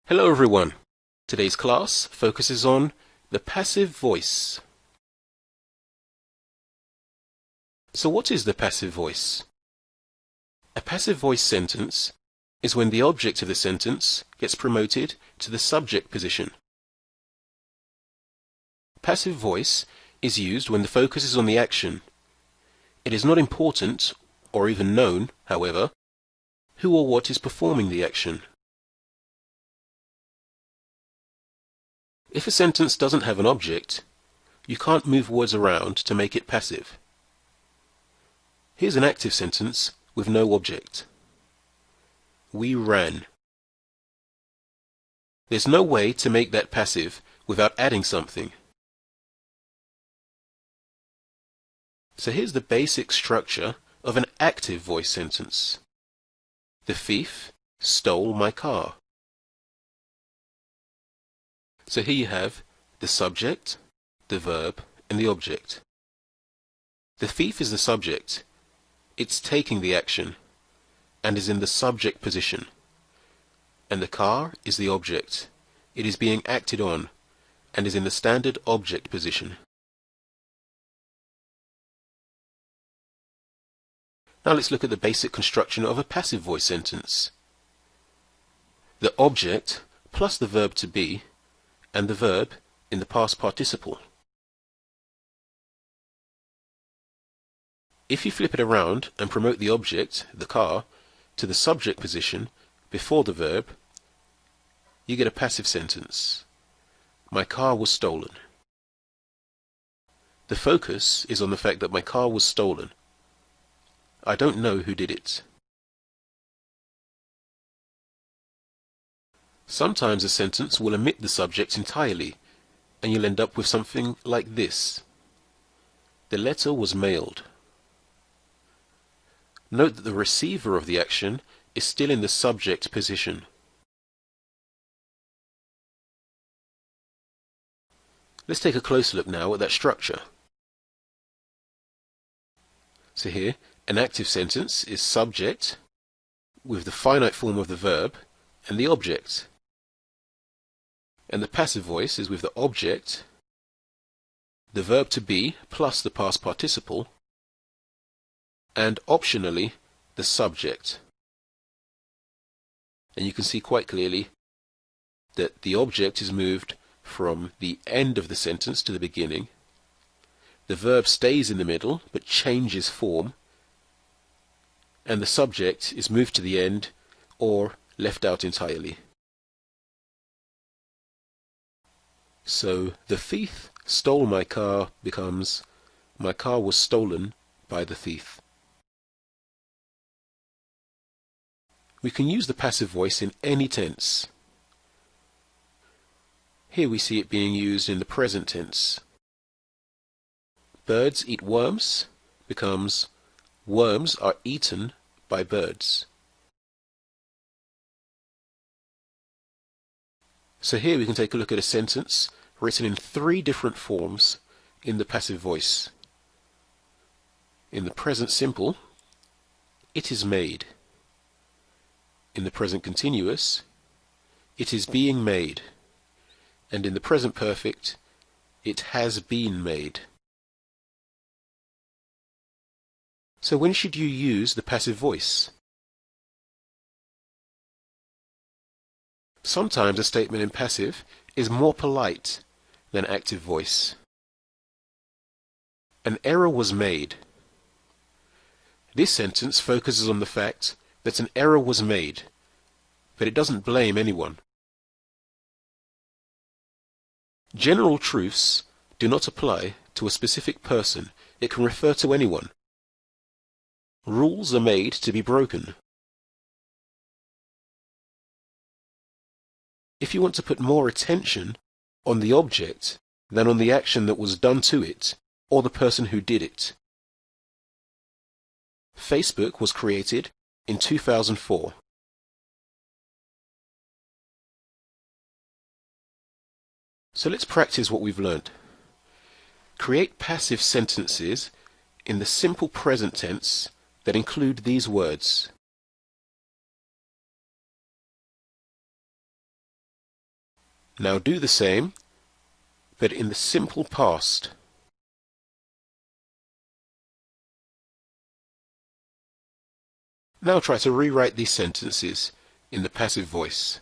Hello everyone. Today's class focuses on the passive voice. So what is the passive voice? A passive voice sentence is when the object of the sentence gets promoted to the subject position. Passive voice is used when the focus is on the action. It is not important, or even known, however, who or what is performing the action. If a sentence doesn't have an object, you can't move words around to make it passive. Here's an active sentence with no object. We ran. There's no way to make that passive without adding something. So here's the basic structure of an active voice sentence. The thief stole my car. So here you have the subject, the verb, and the object. The thief is the subject. It's taking the action and is in the subject position. And the car is the object. It is being acted on and is in the standard object position. Now let's look at the basic construction of a passive voice sentence. The object plus the verb to be and the verb in the past participle. If you flip it around and promote the object, the car, to the subject position before the verb, you get a passive sentence. My car was stolen. The focus is on the fact that my car was stolen. I don't know who did it. Sometimes a sentence will omit the subject entirely, and you'll end up with something like this. The letter was mailed. Note that the receiver of the action is still in the subject position. Let's take a closer look now at that structure. So here, an active sentence is subject with the finite form of the verb and the object. And the passive voice is with the object, the verb to be plus the past participle, and optionally the subject. And you can see quite clearly that the object is moved from the end of the sentence to the beginning. The verb stays in the middle but changes form, and the subject is moved to the end or left out entirely. So the thief stole my car becomes my car was stolen by the thief. We can use the passive voice in any tense. Here we see it being used in the present tense. Birds eat worms becomes worms are eaten by birds. So here we can take a look at a sentence written in 3 different forms in the passive voice. In the present simple, it is made. In the present continuous, it is being made. And in the present perfect, it has been made. So when should you use the passive voice? Sometimes a statement in passive is more polite than active voice. An error was made. This sentence focuses on the fact that an error was made, but it doesn't blame anyone. General truths do not apply to a specific person. It can refer to anyone. Rules are made to be broken. If you want to put more attention on the object than on the action that was done to it or the person who did it. Facebook was created in 2004. So let's practice what we've learned. Create passive sentences in the simple present tense that include these words. Now do the same, but in the simple past. Now try to rewrite these sentences in the passive voice.